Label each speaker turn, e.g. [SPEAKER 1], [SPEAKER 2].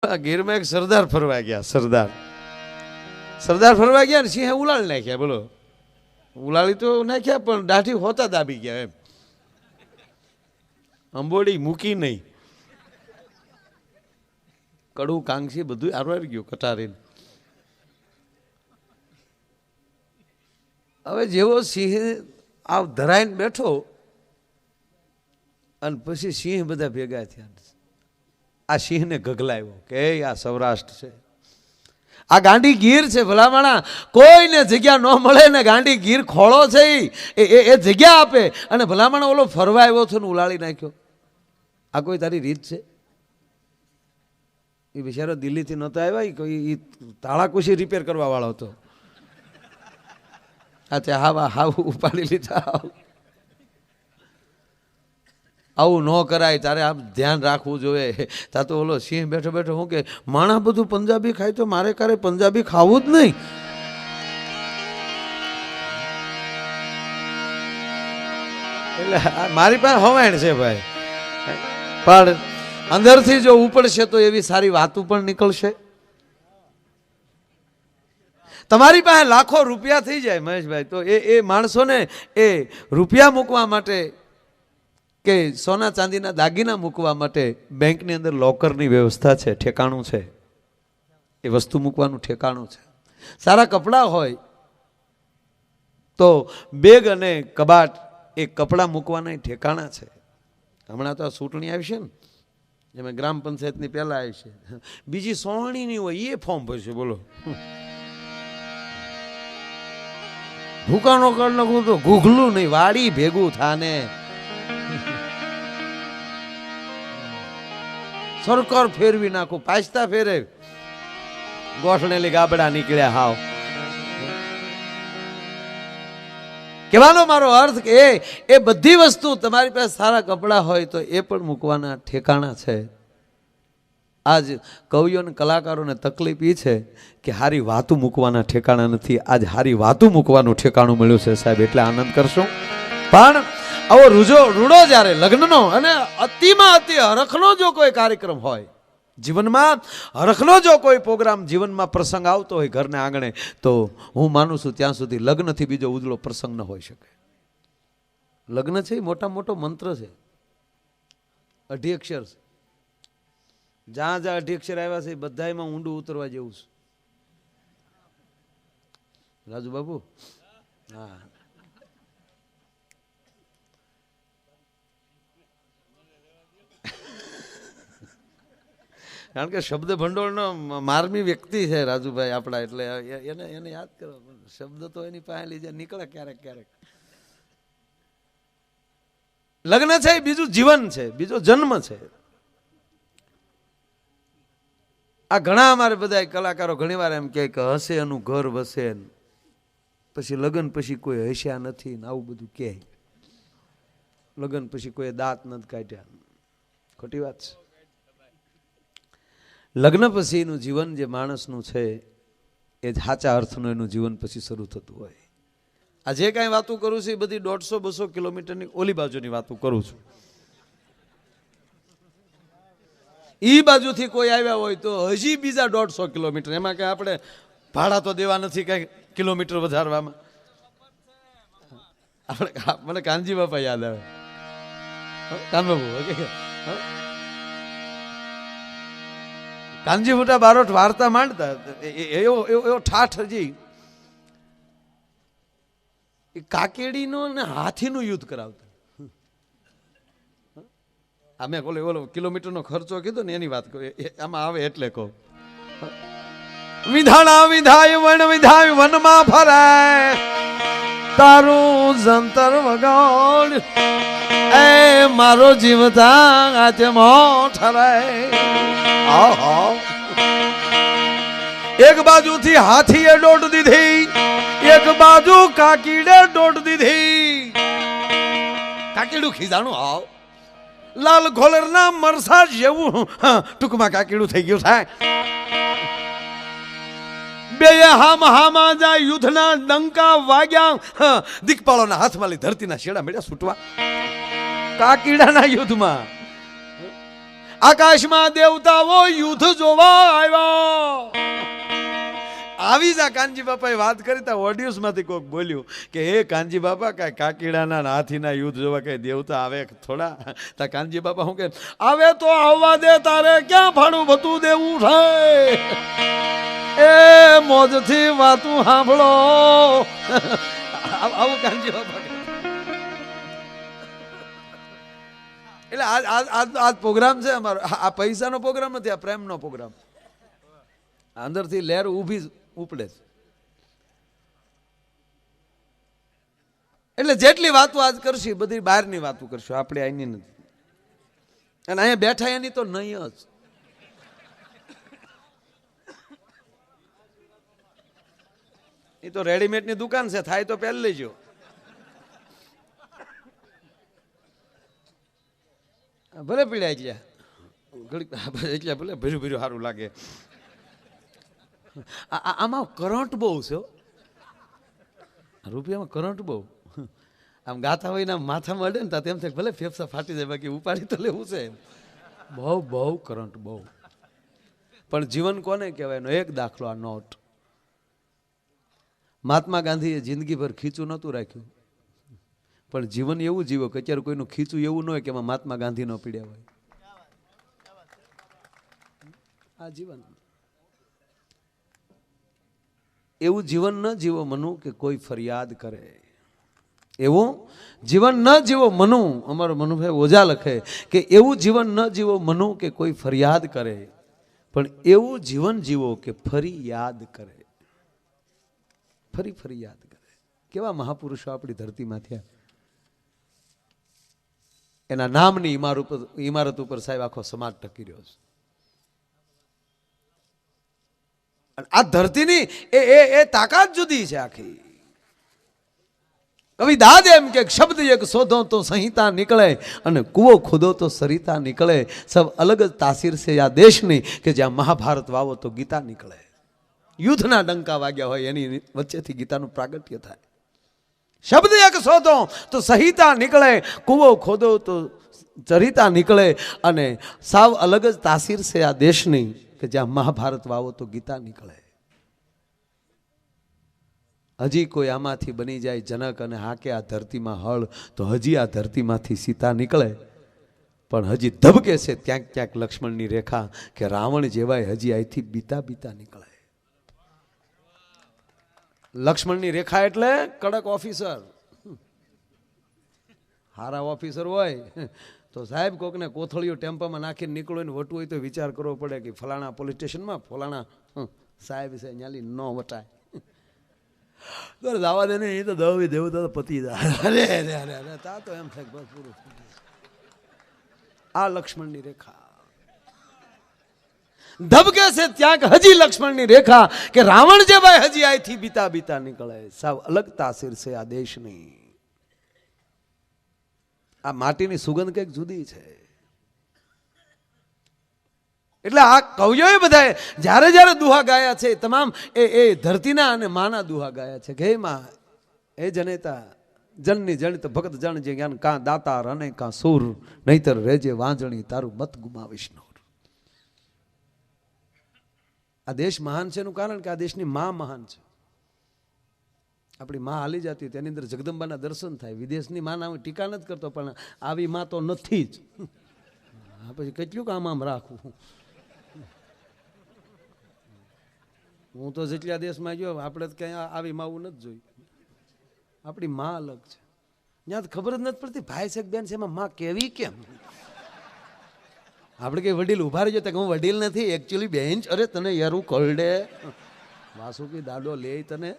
[SPEAKER 1] ગીરમાં એક સરદાર ફરવા ગયા. સરદાર ફરવા ગયા ને સિંહે ઉલાળી નાખ્યા. બોલો, ઉલાળી તો નાખ્યા પણ દાઢી હોતા દાબી ગયા. એમ અંબોડી મૂકી નહીં, કડું કાંગસી બધું આરવારી ગયું કટારીને. હવે જેવો સિંહ આ ધરાઈને બેઠો અને પછી સિંહ બધા ભેગા થયા. આ સિંહને ગગલાવ્યો કે આ સૌરાષ્ટ્ર છે, આ ગાંડી ગીર છે. ભલામણા કોઈને જગ્યા ન મળે ને ગાંડી ગીર ખોળો છે એ જગ્યા આપે. અને ભલામણા ઓલો ફરવા આવ્યો છે ને ઉલાળી નાખ્યો. આ કોઈ તારી રીત છે? એ બિચારો દિલ્હીથી નહોતો આવ્યા, એ તાળાકુશી રિપેર કરવા વાળો હતો. અચ્છા, હા ઉપાડી લીધા. આવું ન કરાય, તારે આમ ધ્યાન રાખવું જોઈએ. તા તો ઓલો સિંહ બેઠો બેઠો હું કે માણસ બધું પંજાબી ખાય તો મારે ક્યારે પંજાબી ખાવું જ નહીં. એટલે મારી પાસે હવાણ છે ભાઈ, પણ અંદરથી જો ઉપડશે તો એવી સારી વાતો પણ નીકળશે. તમારી પાસે લાખો રૂપિયા થઈ જાય મહેશભાઈ, તો એ માણસોને એ રૂપિયા મૂકવા માટે કે સોના ચાંદીના દાગીના મૂકવા માટે બેંકની અંદર લોકરની વ્યવસ્થા છે, ઠેકાણું છે. એ વસ્તુ મૂકવાનું ઠેકાણું છે. સારા કપડાં હોય તો બેગ અને કબાટ એ કપડાં મૂકવાના ઠેકાણા છે. હમણાં તો ચૂંટણી આવી છે ને, એમાં ગ્રામ પંચાયતની પહેલાં આવી છે. બીજી સોહણીની હોય એ ફોર્મ ભરશે. બોલો, ભૂકાનો કર નાખું તો ઘૂઘલું નહીં, વાડી ભેગું થાને. સરકાર ફેરવી નાખું, પાછતા ફેરે ગોઠણેલી ગાબડા નીકળ્યા. હાવ કહેવાનો મારો અર્થ કે એ બધી વસ્તુ તમારી પાસે સારા કપડાં હોય તો એ પણ મૂકવાના ઠેકાણા છે. આજ કવિઓ અને કલાકારોને તકલીફ એ છે કે હારી વાતું મૂકવાના ઠેકાણા નથી. આજ હારી વાતું મૂકવાનું ઠેકાણું મળ્યું છે સાહેબ, એટલે આનંદ કરશું. પણ આવો રૂડો જ્યારે લગ્નનો અને અતિમાં અતિ હરખનો જો કોઈ કાર્યક્રમ હોય જીવનમાં, હરખનો જો કોઈ પ્રોગ્રામ જીવનમાં પ્રસંગ આવતો હોય ઘરના આંગણે, તો હું માનું છું ત્યાં સુધી લગ્નથી બીજો ઉજળો પ્રસંગ ન હોઈ શકે. લગ્ન છે એ મોટો મંત્ર છે, અઢી અક્ષર છે. જ્યાં અઢી અક્ષર આવ્યા છે બધામાં ઊંડું ઉતરવા જેવું છે. રાજુ બાબુ, હા, કારણ કે શબ્દ ભંડોળનો માર્મી વ્યક્તિ છે રાજુભાઈ આપણા, એટલે એને યાદ કરો. શબ્દ તો એની પાસે લીધે નીકળે ક્યારેક ક્યારેક. લગ્ન છે એ બીજું જીવન છે, બીજો જન્મ છે. આ ઘણા અમારે બધા કલાકારો ઘણી વાર એમ કહે કે હશે એનું ઘર વસે, પછી લગ્ન પછી કોઈ હસ્યા નથી ને આવું બધું કહે. લગ્ન પછી કોઈ દાંત નથી કાઢ્યા, ખોટી વાત છે. લગ્ન પછીનું જીવન જે માણસનું છે એ સાચા અર્થનું એનું જીવન પછી શરૂ થતું હોય. આ જે કાંઈ વાતો કરું છું એ બધી 150-200 કિલોમીટરની ઓલી બાજુની વાતો કરું છું. એ બાજુથી કોઈ આવ્યા હોય તો હજી બીજા 150 કિલોમીટર, એમાં કે આપણે ભાડા તો દેવા નથી કઈ કિલોમીટર વધારવામાં. આપણે મને કાનજી બાપા યાદ આવે, કાનબાબુ કાનજી મોટા બારોટ વાર્તા માંડતા, એવો ઠાઠ હજી કાકેડીનો ને હાથીનું યુદ્ધ કરાવતા. અમે ઓલો કિલોમીટરનો ખર્ચો કીધો ને એની વાત કહું, આમાં આવે એટલે કહું. વિધાણા વિધાય વન વિધાય વનમાં ફરાય, તારું જંતર વગાડ એ મારો જીવતા આત્મો ઠરાય. એક બાજુથી હાથીએ દોડ દીધી, એક બાજુ કાકીડે દોડ દીધી. કાકીડું ખીજાણું આવ લાલ ઘોલરના મરસા જેવું, ટૂંકમાં કાકીડું થઈ ગયું થાય. બે હામાં જાય, યુદ્ધના ડંકા વાગ્યા, દિક્પાળોના હાથમાં લઈ ધરતીના શેડા મેળ્યા છૂટવા કાકીડાના યુદ્ધમાં. આકાશમાં દેવતાઓ યુદ્ધ જોવા આવ્યા. આવી જા કાનજી બાપાએ વાત કરી તા ઓડિયન્સ માંથી કોઈક બોલ્યું કે હે કાનજી બાપા કાંઈ કાકીડાના હાથીના યુદ્ધ જોવા કઈ દેવતા આવે થોડા? તા કાનજી બાપા શું કે આવે તો આવવા દે, તારે ક્યાં ભાડું બધું દેવું છે? એ મોજથી વાતું સાંભળો. આવું કાનજી બાપા. એટલે આજ પ્રોગ્રામ છે અમારો. આ પૈસાનો પ્રોગ્રામ નથી, આ પ્રેમનો પ્રોગ્રામ. અંદરથી લહેર ઊભી ઉપડે છે. એટલે જેટલી વાતો આજ કરશું બધી બહારની વાતો કરશું, આપણે અહીંની નથી. અને અહીંયા બેઠા એની તો નહીં જ. એ તો રેડીમેડની દુકાન છે, થાય તો પહેલા લેજો. ભલે પીડ્યા એટલે ભલે ભર્યું ભર્યું સારું લાગે. આમાં કરંટ બહુ છે, રૂપિયામાં કરંટ બહુ. આમ ગાતા હોય ને માથામાં અડે ને તેમ થાય ભલે ફેફસા ફાટી જાય, બાકી ઉપાડી તો લેવું છે. બહુ બહુ કરંટ બહુ. પણ જીવન કોને કહેવાય એનો એક દાખલો આ નોટ. મહાત્મા ગાંધીએ જિંદગીભર ખીચું નહોતું રાખ્યું, પણ જીવન એવું જીવો કે અત્યારે કોઈનું ખીચું એવું ન હોય કે એમાં મહાત્મા ગાંધી ન પીડ્યા હોય. આ જીવન એવું જીવન ન જીવો મનુ કે કોઈ ફરિયાદ કરે. એવું જીવન ન જીવો મનુ, અમારો મનુભાઈ ઓઝા લખે કે એવું જીવન ન જીવો મનુ કે કોઈ ફરિયાદ કરે, પણ એવું જીવન જીવો કે ફરી યાદ કરે. ફરી ફરી યાદ કરે. કેવા મહાપુરુષો આપણી ધરતીમાં થયા. એના નામની ઇમારત ઉપર સાહેબ આખો સમાજ ટકી રહ્યો છે. આ ધરતીની એ તાકાત જુદી છે આખી. કવિ દાદ એમ કે શબ્દ એક શોધો તો સંહિતા નીકળે, અને કૂવો ખોદો તો સરિતા નીકળે. સબ અલગ જ તાસીર છે આ દેશની કે જ્યાં મહાભારત વાવો તો ગીતા નીકળે. યુદ્ધના ડંકા વાગ્યા હોય એની વચ્ચેથી ગીતાનું પ્રાગટ્ય થાય. શબ્દ એક શોધો તો સંહિતા નીકળે, કૂવો ખોદો તો ચરિતા નીકળે, અને સાવ અલગ જ તાસીર છે આ દેશની કે જ્યાં મહાભારત વાવો તો ગીતા નીકળે. હજી કોઈ આમાંથી બની જાય જનક અને હાકે આ ધરતીમાં હળ, તો હજી આ ધરતીમાંથી સીતા નીકળે. પણ હજી ધબકે છે ક્યાંક ક્યાંક લક્ષ્મણની રેખા કે રાવણ જેવાય હજી અહીંથી બીતા બીતા નીકળે. લક્ષ્મણની રેખા એટલે કડક ઓફિસર. હારા ઓફિસર હોય તો સાહેબ કોકને કોથળીઓ ટેમ્પામાં નાખીને નીકળો ને વટવું હોય તો વિચાર કરવો પડે કે ફલાણા પોલીસ સ્ટેશનમાં ફલાણા સાહેબ છે ન્યાલી ન વટાય. દાવા દે ને એ તો દવી દેવું તો પતી જાય. અરે અરે અરે અરે તા તો એમ થાય બસ પૂરું. આ લક્ષ્મણની રેખા ધબકે છે ત્યાં હજી લક્ષ્મણની રેખા કે રાવણ જે ભાઈ હજી અહીંથી બીતા બીતા નીકળે. સાવ અલગ તાસીર છે આ દેશની. આ માટીની સુગંધ કઈક જુદી છે. એટલે આ કવિઓએ બધા જ્યારે જ્યારે દુહા ગાયા છે તમામ એ ધરતીના અને માના દુહા ગાયા છે કે હે માં, હે જનેતા, જનની જનિત ભગત જણ જે જ્ઞાન કાં દાતાર અને કાં સુર, નહીતર રેજે વાંજણી તારું મત ગુમાવીશ નૂર. આ દેશ મહાન છે એનું કારણ કે આ દેશની માં મહાન છે. આપણી માં હાલી જતી હોય તેની અંદર જગદંબાના દર્શન થાય. વિદેશની માં આવી ટીકા નથી કરતો, પણ આવી માં તો નથી જ. પછી કેટલું કામ આમ રાખવું. હું તો જેટલા દેશમાં ગયો આપણે તો ક્યાંય આવી માવું નથી જોયું. આપણી માં અલગ છે. ત્યાં તો ખબર જ નથી પડતી ભાઈ છે બેન છે એમાં માં કેવી કેમ. આપણે કઈ વડીલ ઉભા રહી જતા કે હું વડીલ નથી એકચ્યુઅલી બેન. અરે તને યારું કરડે વાસુકી દાડો લે તને.